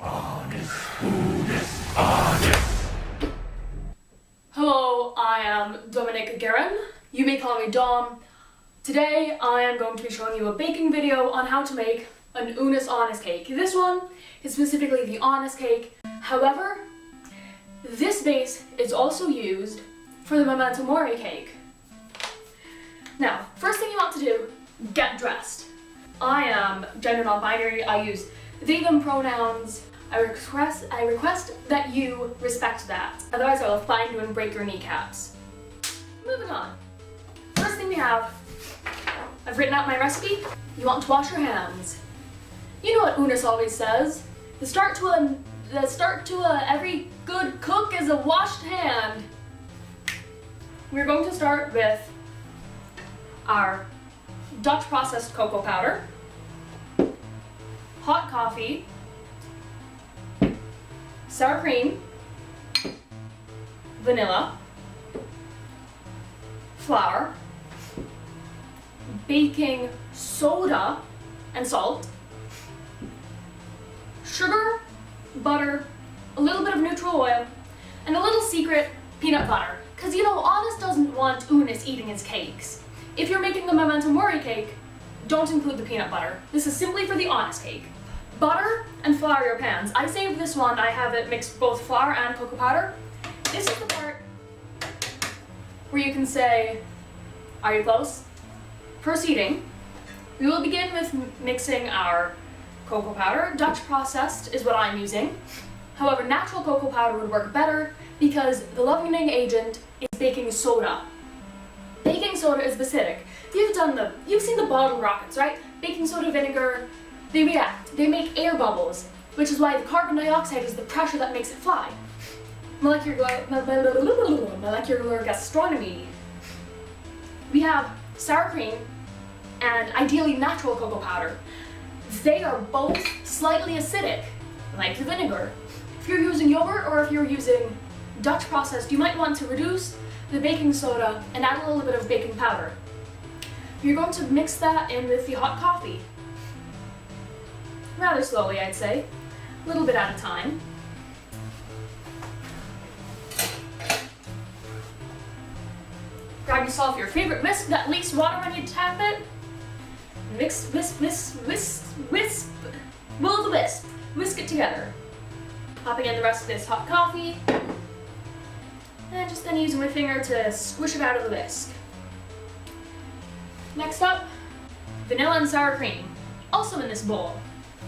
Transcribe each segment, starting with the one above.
Foodus Annus. Hello, I am Dominic Guerin. You may call me Dom. Today I am going to be showing you a baking video on how to make an Unus Annus cake. This one is specifically the Annus cake. However, this base is also used for the Memento Mori cake. Now, first thing you want to do, get dressed. I am gender non-binary. I use they, them pronouns. I request that you respect that. Otherwise I will find you and break your kneecaps. Moving on. First thing we have, I've written out my recipe. You want to wash your hands. You know what Unus always says. The start to every good cook is a washed hand. We're going to start with our Dutch processed cocoa powder, hot coffee, sour cream, vanilla, flour, baking soda and salt, sugar, butter, a little bit of neutral oil, and a little secret peanut butter. Because you know, Annus doesn't want Unus eating his cakes. If you're making the Memento Mori cake, don't include the peanut butter. This is simply for the Annus cake. Butter and flour your pans. I saved this one, I have it mixed both flour and cocoa powder. This is the part where you can say, are you close? Proceeding. We will begin with mixing our cocoa powder. Dutch processed is what I'm using. However, natural cocoa powder would work better because the leavening agent is baking soda. Baking soda is acidic. You've seen the bottle rockets, right? Baking soda, vinegar, they react. They make air bubbles, which is why the carbon dioxide is the pressure that makes it fly. Molecular gastronomy. We have sour cream and ideally natural cocoa powder. They are both slightly acidic, like the vinegar. If you're using yogurt or if you're using Dutch processed, you might want to reduce the baking soda and add a little bit of baking powder. You're going to mix that in with the hot coffee. Rather slowly, I'd say. A little bit at a time. Grab yourself your favorite whisk that leaks water when you tap it. Mix, will the whisk. Whisk it together. Popping in the rest of this hot coffee. And just then using my finger to squish it out of the whisk. Next up, vanilla and sour cream. Also in this bowl.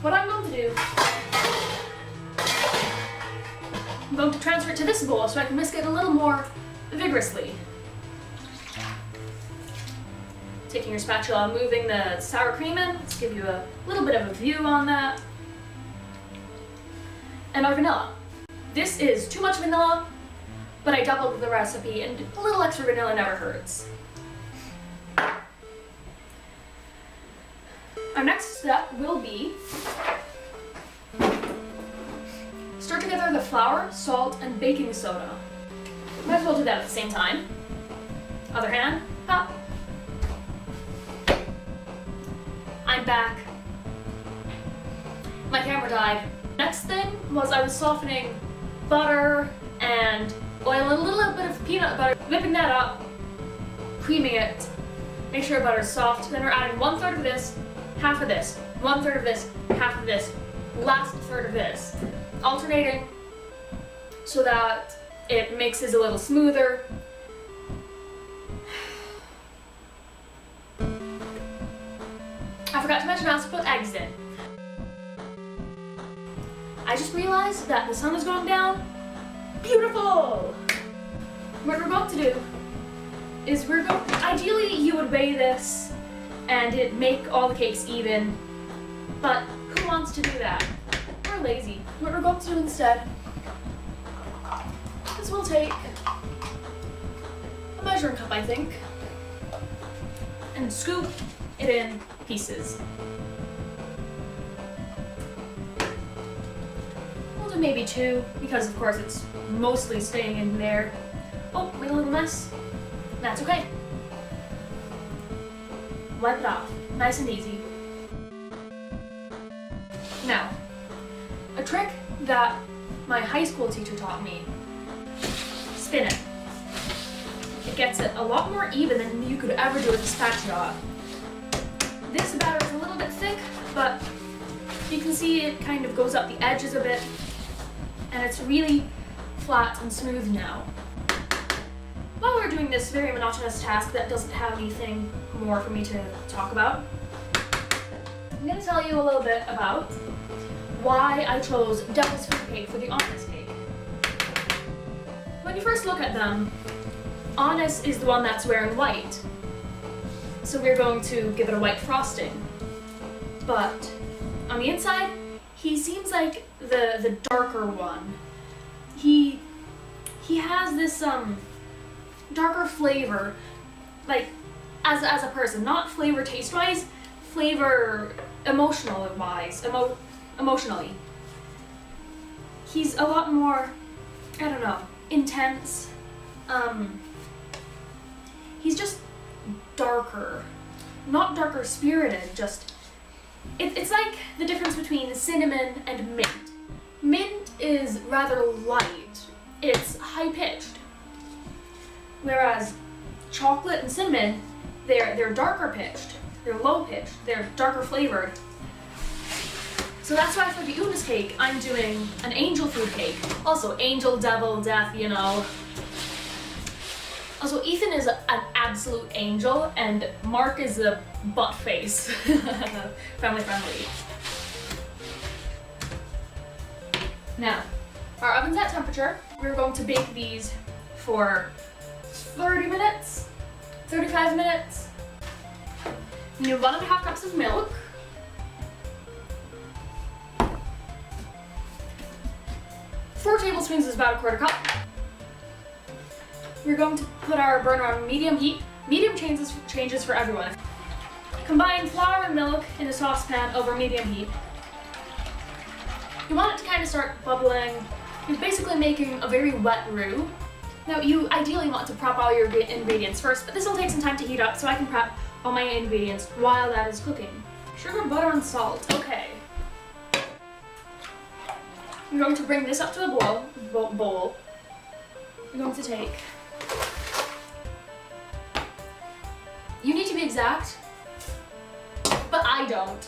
What I'm going to do, I'm going to transfer it to this bowl so I can whisk it a little more vigorously. Taking your spatula, moving the sour cream in. Let's give you a little bit of a view on that. And our vanilla. This is too much vanilla, but I doubled the recipe and a little extra vanilla never hurts. Our next step will be stir together the flour, salt, and baking soda. Might as well do that at the same time. Other hand, pop. I'm back. My camera died. Next thing was I was softening butter and oil and a little bit of peanut butter, whipping that up, creaming it, make sure butter's soft. Then we're adding 1/3 of this, half of this, 1/3 of this, half of this, last third of this. Alternating so that it mixes a little smoother. I forgot to mention I also put eggs in. I just realized that the sun is going down. Beautiful! What we're going to do is ideally you would weigh this and it'd make all the cakes even, but who wants to do that? We're lazy. What we're going to do instead is we'll take a measuring cup, I think, and scoop it in pieces. We'll do maybe 2, because of course it's mostly staying in there. Oh, made a little mess. That's okay. Wipe it off, nice and easy. Now, A trick that my high school teacher taught me. Spin it. It gets it a lot more even than you could ever do with a spatula. This batter is a little bit thick, but you can see it kind of goes up the edges a bit, and it's really flat and smooth now. While we're doing this very monotonous task that doesn't have anything more for me to talk about, I'm going to tell you a little bit about why I chose devil's food cake for the Annus cake. When you first look at them, Annus is the one that's wearing white, so we're going to give it a white frosting. But on the inside, he seems like the darker one. He has this darker flavor, like as a person, not flavor taste wise, flavor emotionally. He's a lot more, I don't know, intense. He's just darker, not darker spirited, just it's like the difference between cinnamon and mint. Mint is rather light, it's high-pitched, whereas chocolate and cinnamon, they're darker pitched, they're low-pitched, they're darker flavored. So that's why for the Unus cake, I'm doing an angel food cake. Also, angel, devil, death, you know. Also, Ethan is an absolute angel, and Mark is a butt face. Family friendly. Now, our oven's at temperature. We're going to bake these for 30 minutes, 35 minutes. You need 1.5 cups of milk. Four tablespoons is about 1/4 cup. We're going to put our burner on medium heat. Medium changes for everyone. Combine flour and milk in a saucepan over medium heat. You want it to kind of start bubbling. You're basically making a very wet roux. Now you ideally want to prep all your ingredients first, but this will take some time to heat up, so I can prep all my ingredients while that is cooking. Sugar, butter, and salt. Okay. I'm going to bring this up to a bowl. I'm going to take... You need to be exact, but I don't.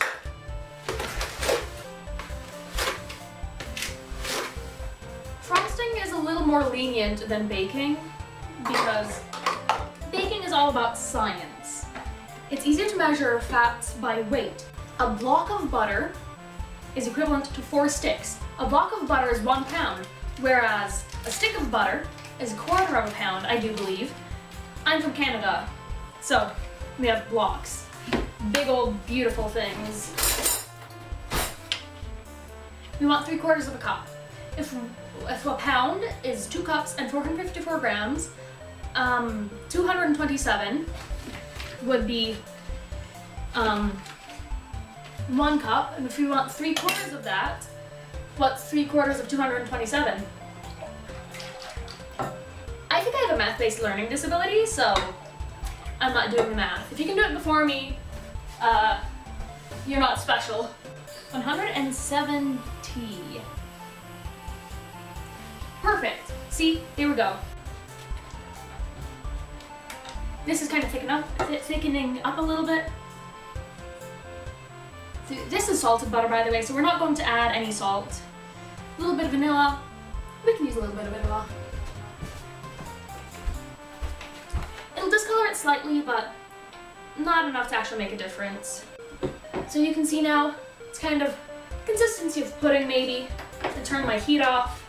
Frosting is a little more lenient than baking because baking is all about science. It's easier to measure fats by weight. A block of butter is equivalent to 4 sticks. A block of butter is 1 pound, whereas a stick of butter is 1/4 pound, I do believe. I'm from Canada, so we have blocks. Big old beautiful things. We want 3/4 of a cup. If a pound is 2 cups and 454 grams, 227 would be 1 cup, and if we want 3/4 of that, what's 3/4 of 227? I think I have a math-based learning disability, so I'm not doing the math. If you can do it before me, you're not special. 170. Perfect. See, here we go. This is kind of thickening up a little bit. This is salted butter, by the way, so we're not going to add any salt. A little bit of vanilla. We can use a little bit of vanilla. It'll discolor it slightly, but not enough to actually make a difference. So you can see now, it's kind of consistency of pudding maybe. I turn my heat off.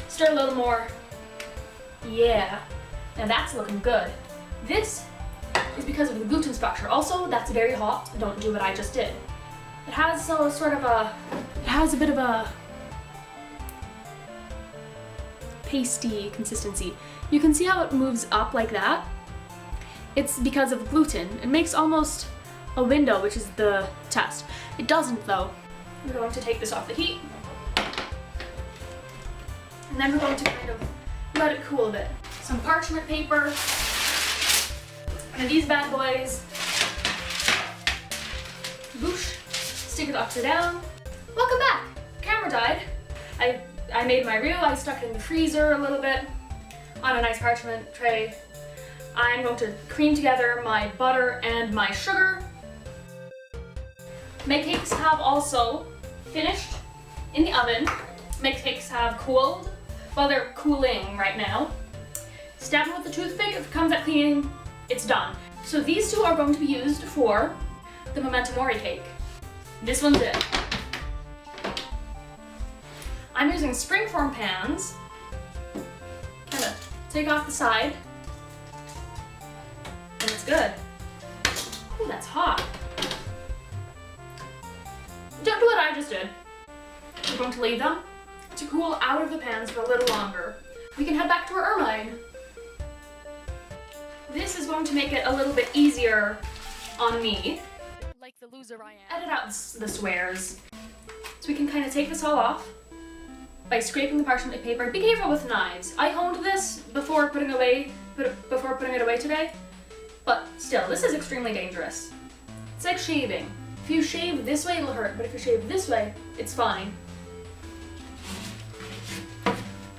Stir a little more. Yeah, now that's looking good. This is because of the gluten structure. Also, that's very hot. Don't do what I just did. It has a bit of a pasty consistency. You can see how it moves up like that. It's because of gluten. It makes almost a window, which is the test. It doesn't though. We're going to take this off the heat. And then we're going to kind of let it cool a bit. Some parchment paper. And these bad boys. Boosh. Stick it upside down. Welcome back. camera died. I made my roux, I stuck it in the freezer a little bit on a nice parchment tray. I'm going to cream together my butter and my sugar. My cakes have also finished in the oven. My cakes have cooled. Well, they're cooling right now. Stab them with a toothpick. If it comes out clean, it's done. So these two are going to be used for the Memento Mori cake. This one's it. I'm using springform pans. Kind of take off the side. And it's good. Ooh, that's hot. Don't do what I just did. We're going to leave them to cool out of the pans for a little longer. We can head back to our ermine. This is going to make it a little bit easier on me. Like the loser I am. Edit out the swears. So we can kind of take this all off by scraping the parchment paper. Be careful with knives. I honed this before putting it away today, but still, this is extremely dangerous. It's like shaving. If you shave this way, it'll hurt, but if you shave this way, it's fine.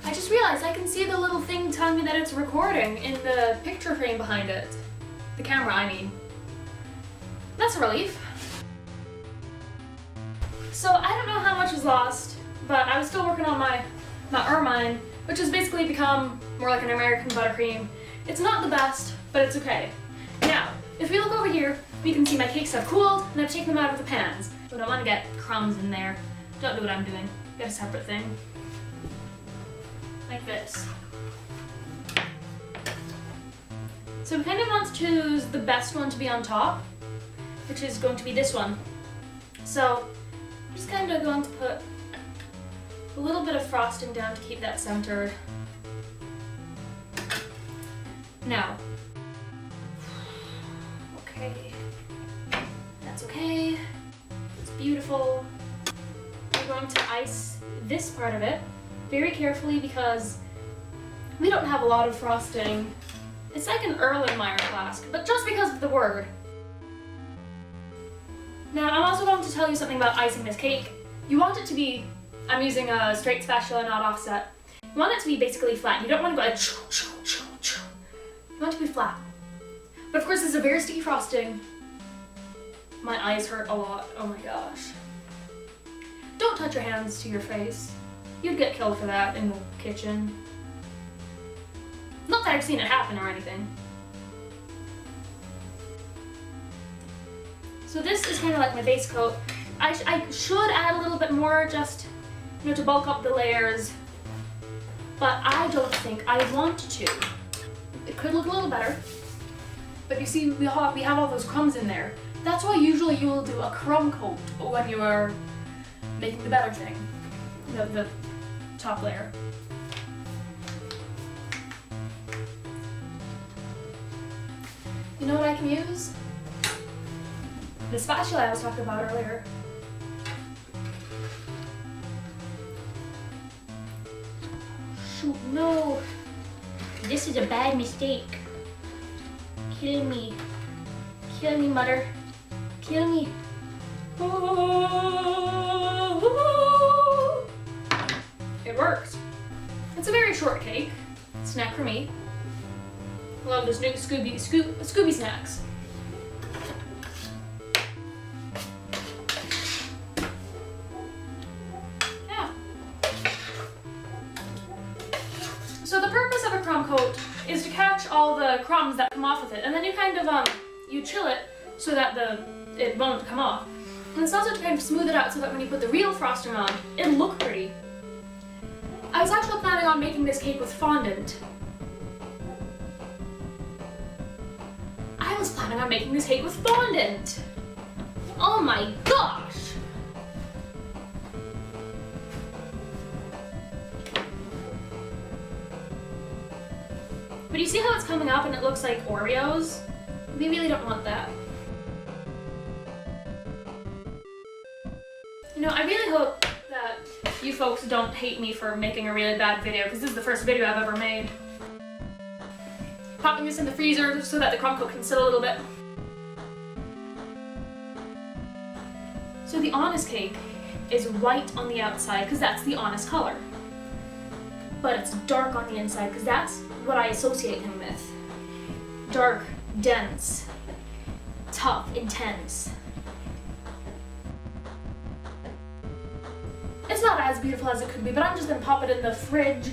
I just realized I can see the little thing telling me that it's recording in the picture frame behind it. The camera, I mean. That's a relief. So I don't know how much was lost, but I was still working on my ermine, which has basically become more like an American buttercream. It's not the best, but it's okay. Now, if we look over here, we can see my cakes have cooled and I've taken them out of the pans. We don't want to get crumbs in there. Don't do what I'm doing. Get a separate thing. Like this. So we kind of want to choose the best one to be on top, which is going to be this one. So I'm just kind of going to put a little bit of frosting down to keep that centered. Now, okay, that's okay, it's beautiful. We're going to ice this part of it very carefully because we don't have a lot of frosting. It's like an Erlenmeyer flask, but just because of the word. Now, I'm also going to tell you something about icing this cake. You want it to be, I'm using a straight spatula, not offset. You want it to be basically flat. You don't want to go like choo, choo, choo, choo. You want it to be flat. But of course, this is a very sticky frosting. My eyes hurt a lot. Oh my gosh. Don't touch your hands to your face. You'd get killed for that in the kitchen. Not that I've seen it happen or anything. So this is kind of like my base coat. I should add a little bit more just, to bulk up the layers, but I don't think I want to. It could look a little better, but you see we have all those crumbs in there. That's why usually you will do a crumb coat when you are making the better thing, the top layer. You know what I can use? The spatula I was talking about earlier. Shoot, no! This is a bad mistake. Kill me. Kill me, mother. Kill me. It works. It's a very short cake. Snack for me. Love those new Scooby snacks. Yeah. So the purpose of a crumb coat is to catch all the crumbs that come off with it, and then you kind of you chill it so that it won't come off. And it's also to kind of smooth it out so that when you put the real frosting on, it'll look pretty. I was actually planning on making this cake with fondant. I was planning on making this cake with fondant. Oh my gosh! But you see how it's coming up and it looks like Oreos? We really don't want that. I really hope that you folks don't hate me for making a really bad video, because this is the first video I've ever made. Popping this in the freezer so that the crumb coat can sit a little bit. So the Annus cake is white on the outside because that's the honest color. But it's dark on the inside because that's what I associate him with. Dark, dense, tough, intense. It's not as beautiful as it could be, but I'm just gonna pop it in the fridge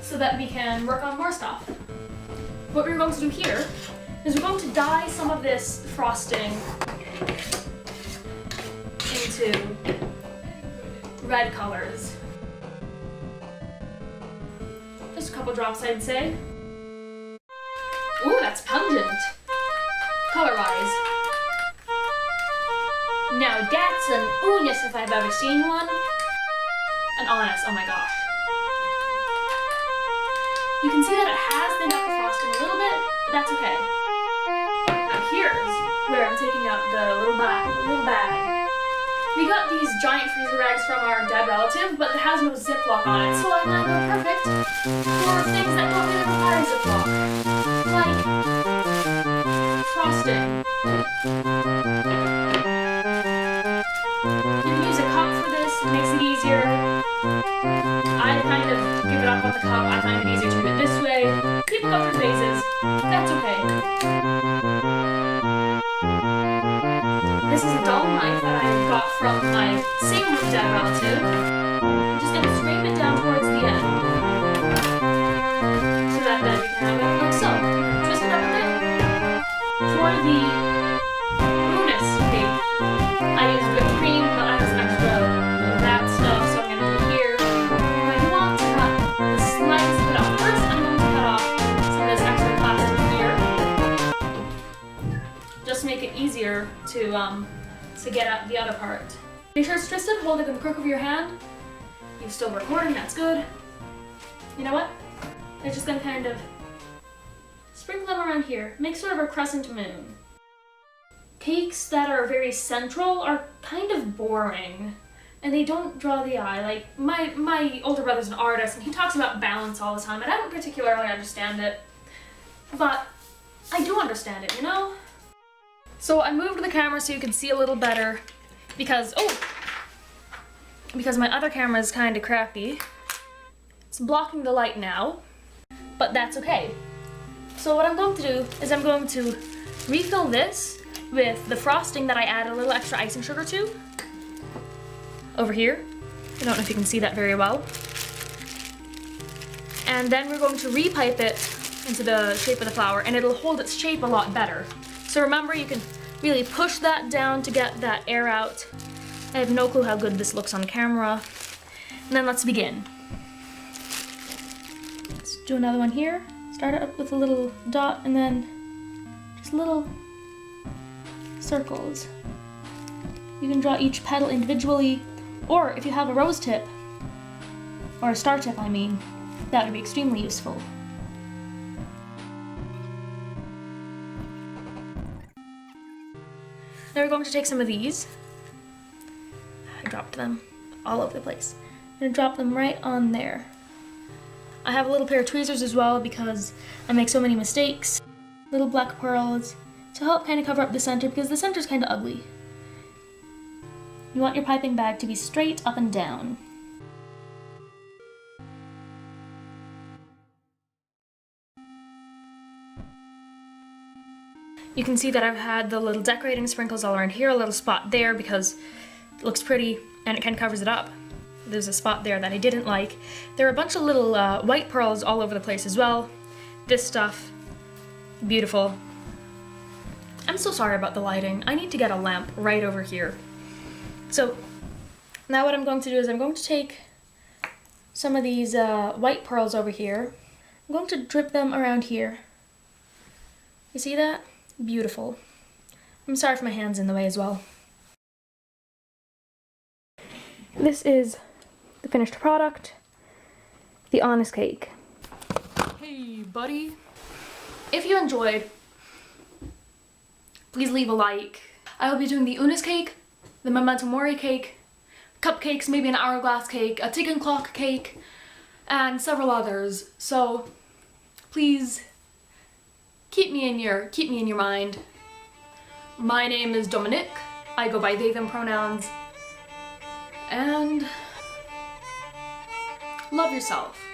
so that we can work on more stuff. What we're going to do here is we're going to dye some of this frosting into red colors. Just a couple drops, I'd say. Ooh, that's pungent, color-wise. Now that's an Unus if I've ever seen one. An Annus, oh my gosh. You can see that it has thinned up the frosting a little bit, but that's okay. Now here's where I'm taking out the little bag. We got these giant freezer bags from our dead relative, but it has no Ziploc on it, so I thought they were perfect for things that don't really require Ziploc. Like frosting. You can use a cup for this, it makes it easier. I kind of give it up on the cup, I find it easier to do it this way. People go through phases, that's okay. This is a dull knife that I got from my same dead relative. I'm just going to scrape it down towards the end. So that then we can have it like so. Twist it up a bit. For the Unus cake, I use whipped cream, but I have some extra of that stuff, so I'm going to do it here. If I want to cut the slice of it off first, I'm going to cut off some of this extra plastic here. Just to make it easier to get at the other part. Make sure it's twisted, hold it in the crook of your hand. You're still recording, that's good. You know what? I'm just gonna kind of sprinkle them around here. Make sort of a crescent moon. Cakes that are very central are kind of boring and they don't draw the eye. Like my older brother's an artist and he talks about balance all the time and I don't particularly understand it, but I do understand it, you know? So I moved the camera so you can see a little better because my other camera is kind of crappy. It's blocking the light now, but that's okay. So what I'm going to do is I'm going to refill this with the frosting that I added a little extra icing sugar to. Over here. I don't know if you can see that very well. And then we're going to repipe it into the shape of the flower and it'll hold its shape a lot better. So remember, you can really push that down to get that air out. I have no clue how good this looks on camera. And then let's begin. Let's do another one here. Start it up with a little dot and then just little circles. You can draw each petal individually, or if you have a rose tip, or a star tip I mean, that would be extremely useful. Now we're going to take some of these. I dropped them all over the place. I'm gonna drop them right on there. I have a little pair of tweezers as well because I make so many mistakes. Little black pearls to help kind of cover up the center because the center is kind of ugly. You want your piping bag to be straight up and down. You can see that I've had the little decorating sprinkles all around here, a little spot there because it looks pretty and it kind of covers it up. There's a spot there that I didn't like. There are a bunch of little white pearls all over the place as well. This stuff, beautiful. I'm so sorry about the lighting. I need to get a lamp right over here. So now what I'm going to do is I'm going to take some of these white pearls over here. I'm going to drip them around here. You see that? Beautiful. I'm sorry if my hand's in the way as well. This is the finished product, the Annus Cake. Hey buddy. If you enjoyed, please leave a like. I will be doing the Unus Cake, the Memento Mori cake, cupcakes, maybe an hourglass cake, a ticking clock cake, and several others. So please keep me in your mind. My name is Dominic. I go by they them pronouns. And love yourself.